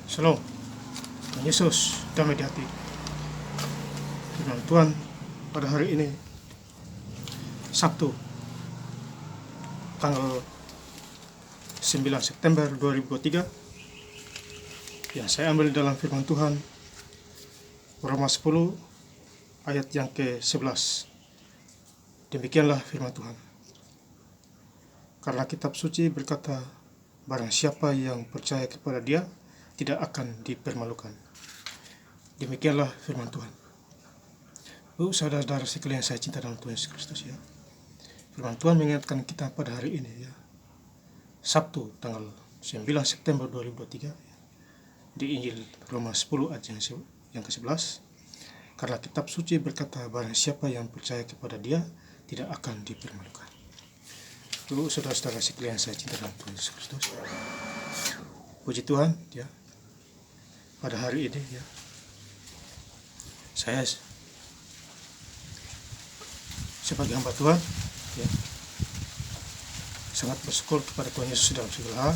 Shalom, Tuhan Yesus, damai di hati. Firman Tuhan pada hari ini, Sabtu, tanggal 9 September 2023, yang saya ambil dalam firman Tuhan, Roma 10, ayat yang ke-11. Demikianlah firman Tuhan. Karena kitab suci berkata, barang siapa yang percaya kepada Dia, tidak akan dipermalukan. Demikianlah firman Tuhan. Saudara-saudara sekalian saya cinta dalam Tuhan Yesus Kristus, ya. Firman Tuhan mengingatkan kita pada hari ini, ya. Sabtu tanggal 9 September 2023, ya. Di Injil Roma 10 ayat yang ke-11. Karena kitab suci berkata, barang siapa yang percaya kepada Dia tidak akan dipermalukan. Dulu saudara-saudara sekalian saya cinta dalam Tuhan Yesus Kristus. Puji Tuhan, ya. Pada hari ini, ya, saya sebagai hamba Tuhan, ya, sangat bersyukur kepada Tuhan Yesus dalam segala hal,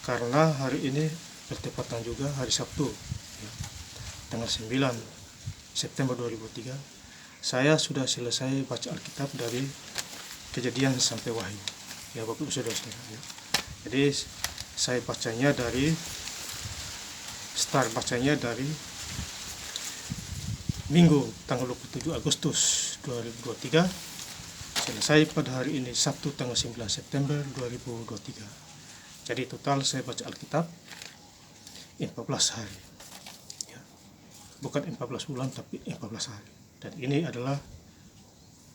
karena hari ini bertepatan juga hari Sabtu, ya, tanggal 9 September 2003. Saya sudah selesai baca Alkitab dari Kejadian sampai Wahyu, ya Bapak Ibu Saudara-saudara, ya. Jadi saya bacanya dari Minggu tanggal 27 Agustus 2023, selesai pada hari ini Sabtu tanggal 9 September 2023. Jadi total saya baca Alkitab 14 hari, ya. Bukan 14 bulan tapi 14 hari. Dan ini adalah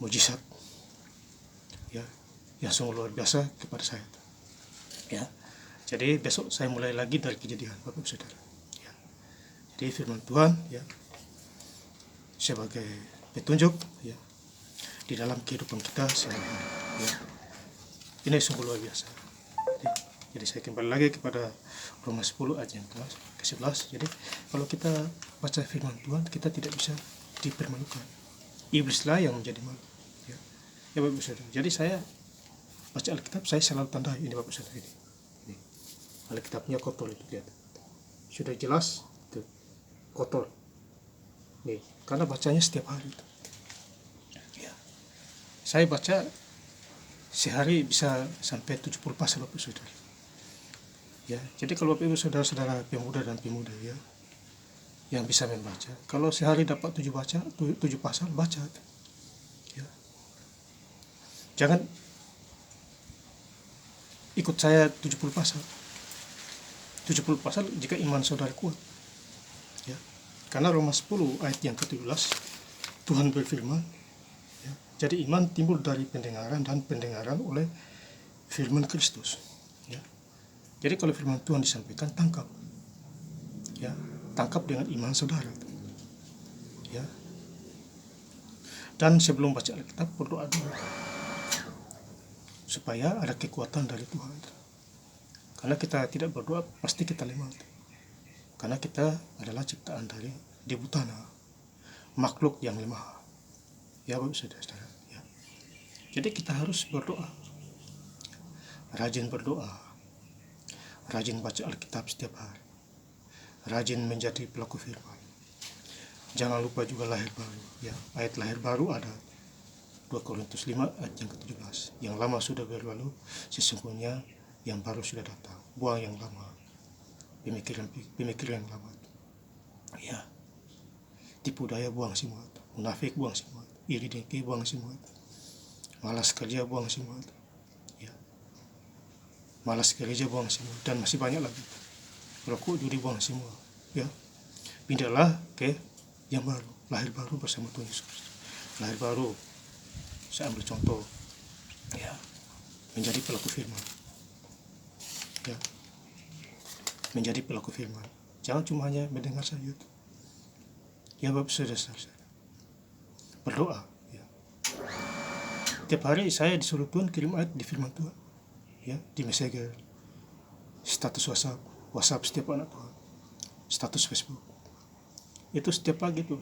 mujizat, ya, yang sungguh luar biasa kepada saya, ya. Jadi besok saya mulai lagi dari Kejadian, Bapak Ibu Saudara, ya. Jadi firman Tuhan, ya, sebagai petunjuk, ya, di dalam kehidupan kita sehari-hari, ya. Ini sungguh luar biasa. Jadi saya kembali lagi kepada Roma 10 ayat yang ke-11. Jadi kalau kita baca firman Tuhan, kita tidak bisa dipermalukan. Iblislah yang menjadi malu, ya. Ya Bapak Saudara. Jadi saya baca Alkitab, saya selalu tandai ini Bapak Saudara, ini. Alkitabnya kotor itu, lihat. Sudah jelas itu kotor. Nih, karena bacanya setiap hari itu. Ya. Saya baca sehari bisa sampai 70 pasal Bapak Saudara. Ya, jadi kalau Bapak Ibu Saudara-saudara pemuda dan pemudi, ya, yang bisa membaca, kalau sehari dapat 7 pasal baca. Ya. Jangan ikut saya 70 pasal. 70 pasal jika iman saudara kuat, ya. Karena Roma 10 ayat yang ke-17 Tuhan berfirman, ya, jadi iman timbul dari pendengaran dan pendengaran oleh firman Kristus, ya. Jadi kalau firman Tuhan disampaikan, tangkap, ya, tangkap dengan iman saudara, ya. Dan sebelum baca Alkitab berdoa dulu supaya ada kekuatan dari Tuhan. Karena kita tidak berdoa pasti kita lemah. Karena kita adalah ciptaan dari debu tanah, makhluk yang lemah. Ya Bapak Saudara, ya. Jadi kita harus berdoa, rajin berdoa, rajin baca Alkitab setiap hari, rajin menjadi pelaku firman. Jangan lupa juga lahir baru, ya. Ayat lahir baru ada 2 Korintus 5 ayat yang ke-17. Yang lama sudah berlalu, sesungguhnya yang baru sudah datang. Buang yang lama, pemikiran yang lama, ya. Tipu daya buang semua, munafik buang semua, iri dengki buang semua, malas kerja buang semua, ya. Malas kerja buang semua, dan masih banyak lagi. Rokok, judi buang semua, ya. Pindahlah ke yang baru, lahir baru bersama Tuhan Yesus. Lahir baru, saya ambil contoh, ya, menjadi pelaku firman, ya. Menjadi pelaku firman, jangan cuma hanya mendengar saja, ya Bapak Saudara. Berdoa, ya. Tiap hari saya disuruh Tuhan kirim ayat di firman Tuhan, ya, di Messenger, status WhatsApp setiap anak Tuhan, status Facebook, itu setiap pagi tuh,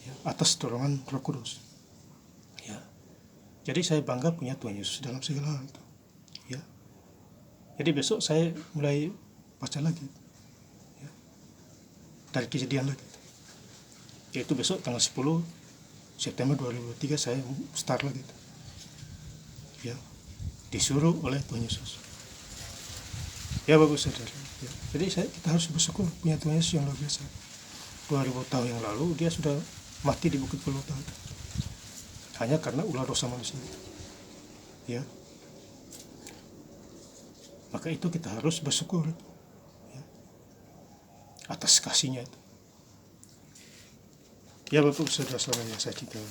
ya, atas dorongan Roh Kudus, ya. Jadi saya bangga punya Tuhan Yesus dalam segala hal itu, ya. Jadi besok saya mulai baca lagi, ya, dari Kejadian lagi, yaitu besok tanggal 10 September 2023 saya start lagi, ya, disuruh oleh Tuhan Yesus. Ya Bapak Saudara, ya. Jadi kita harus bersyukur punya Tuhan Yesus yang luar biasa. 2000 tahun yang lalu dia sudah mati di Bukit Golgota hanya karena ulah dosa manusia, ya. Maka itu kita harus bersyukur, ya, atas kasihnya itu. Ya Bapak Saudara-saudara yang saya cintai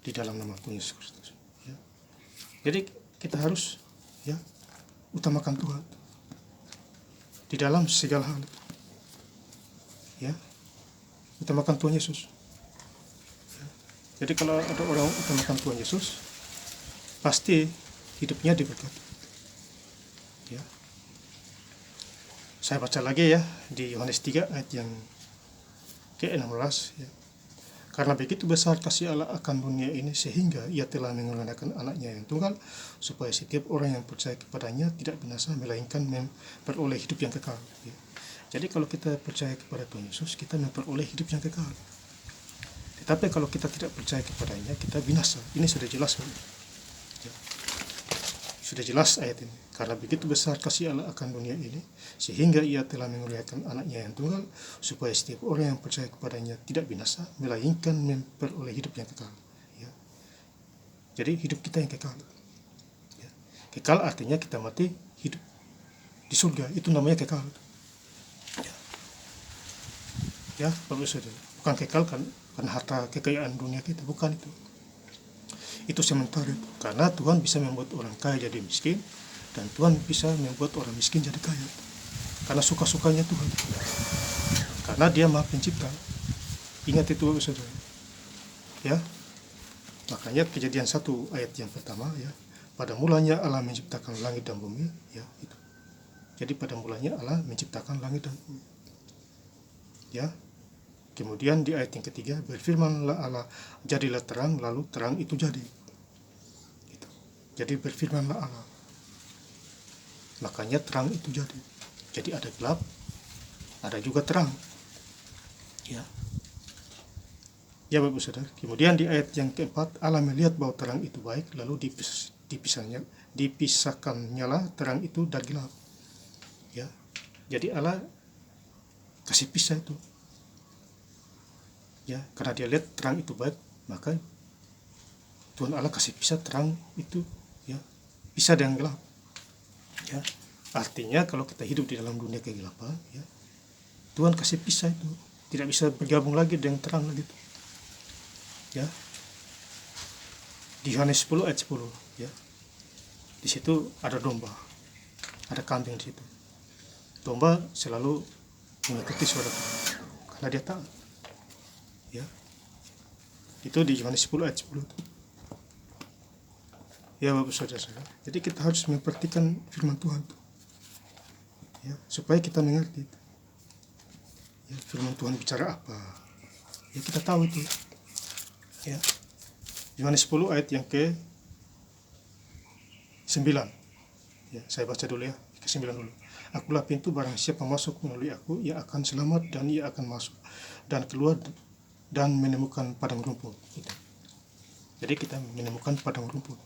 di dalam nama Tuhan Yesus Kristus, ya. Jadi kita harus, ya, utamakan Tuhan di dalam segala hal, ya, utamakan Tuhan Yesus, ya. Jadi kalau ada orang utamakan Tuhan Yesus, pasti hidupnya diberkati, ya. Saya baca lagi ya di Yohanes 3 ayat yang ke-16, ya. Karena begitu besar kasih Allah akan dunia ini sehingga ia telah mengaruniakan anaknya yang tunggal, supaya setiap orang yang percaya kepadanya tidak binasa melainkan memperoleh hidup yang kekal, ya. Jadi kalau kita percaya kepada Tuhan Yesus, kita memperoleh hidup yang kekal. Tetapi kalau kita tidak percaya kepadanya, kita binasa. Ini sudah jelas, ya. Sudah jelas ayat ini. Karena begitu besar kasih Allah akan dunia ini sehingga ia telah mengaruniakan anaknya yang tunggal, supaya setiap orang yang percaya kepadanya tidak binasa melainkan memperoleh hidup yang kekal, ya. Jadi hidup kita yang kekal, ya. Kekal artinya kita mati hidup di surga, itu namanya kekal, ya. Ya Bapak Saudara, bukan kekal karena harta kekayaan dunia kita, bukan itu. Itu sementara, karena Tuhan bisa membuat orang kaya jadi miskin, dan Tuhan bisa membuat orang miskin jadi kaya, karena suka-sukanya Tuhan, karena Dia Maha Pencipta. Ingat itu Bapak Saudara, ya. Makanya Kejadian 1 ayat yang pertama, ya, pada mulanya Allah menciptakan langit dan bumi, ya, itu. Jadi pada mulanya Allah menciptakan langit dan bumi, ya. Kemudian di ayat yang ketiga, berfirmanlah Allah, jadilah terang, lalu terang itu jadi. Gitu. Jadi berfirmanlah Allah, makanya terang itu jadi. Jadi ada gelap, ada juga terang, ya. Ya Bapak Saudara. Kemudian di ayat yang keempat, Allah melihat bahwa terang itu baik, lalu dipisahkannya lah terang itu dari gelap, ya. Jadi Allah kasih pisah itu, ya, karena Dia lihat terang itu baik, maka Tuhan Allah kasih pisah terang itu, ya, pisah dengan gelap, ya. Artinya kalau kita hidup di dalam dunia kegelapan, ya, Tuhan kasih pisah itu, tidak bisa bergabung lagi dengan terang lagi itu, ya. Di Yohanes 10 ayat 10, ya, di situ ada domba, ada kambing di situ. Domba selalu mengikuti suara Tuhan karena dia taat, ya. Itu di Yohanes 10 ayat 10 itu. Ya Bapak Saudara, jadi kita harus memperhatikan firman Tuhan itu, ya, supaya kita mengerti itu, ya, firman Tuhan bicara apa, ya, kita tahu itu, ya. Yohanes 10 ayat yang ke-9, ya, saya baca dulu ya, ke-9 dulu. Akulah pintu, barang siapa masuk melalui aku, ia akan selamat dan ia akan masuk dan keluar dan menemukan padang rumput. Gitu. Jadi kita menemukan padang rumput,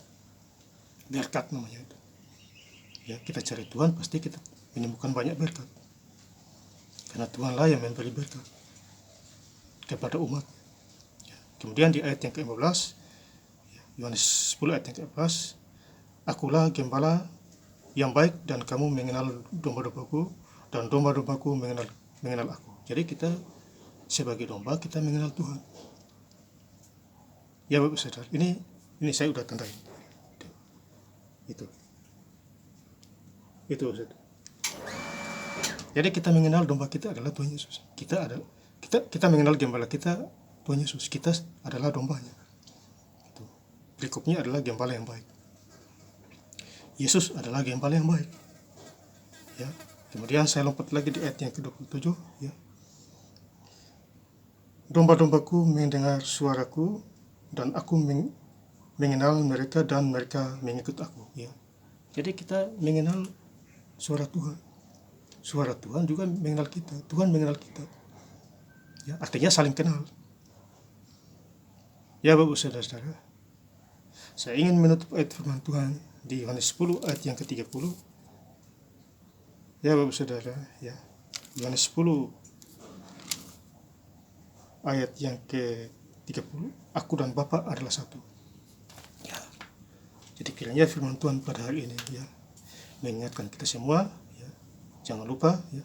berkat namanya itu, ya. Kita cari Tuhan, pasti kita menemukan banyak berkat, karena Tuhanlah yang memberi berkat kepada umat, ya. Kemudian di ayat yang ke-15, Yohanes 10 ayat yang ke-15, akulah gembala yang baik dan kamu mengenal domba-dombaku dan domba-dombaku mengenal aku. Jadi kita sebagai domba, kita mengenal Tuhan, ya Bapak Saudara. Ini saya udah tandai itu Saudara. Jadi kita mengenal domba kita adalah Tuhan Yesus. Kita mengenal gembala kita Tuhan Yesus. Kita adalah dombanya. Itu. Berikutnya adalah gembala yang baik. Yesus adalah gembala yang baik, ya. Kemudian saya lompat lagi di ayat yang ke-27, ya. Domba-dombaku mendengar suaraku dan aku mengenal mereka dan mereka mengikut aku, ya. Jadi kita mengenal suara Tuhan, suara Tuhan juga mengenal kita, Tuhan mengenal kita. Ya, artinya saling kenal. Ya Bapak Saudara-saudara, saya ingin menutup ayat firman Tuhan di Yohanes 10 ayat yang ke-30. Ya Bapak Saudara, ya. Yohanes 10 ayat yang ke-30, aku dan Bapa adalah satu. Ya. Jadi kiranya firman Tuhan pada hari ini ya mengingatkan kita semua ya, jangan lupa ya,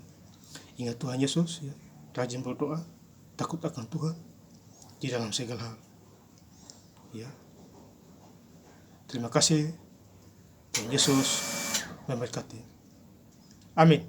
ingat Tuhan Yesus ya, rajin berdoa, takut akan Tuhan di dalam segala hal. Ya. Terima kasih. Tuhan Yesus memberkati. Amin.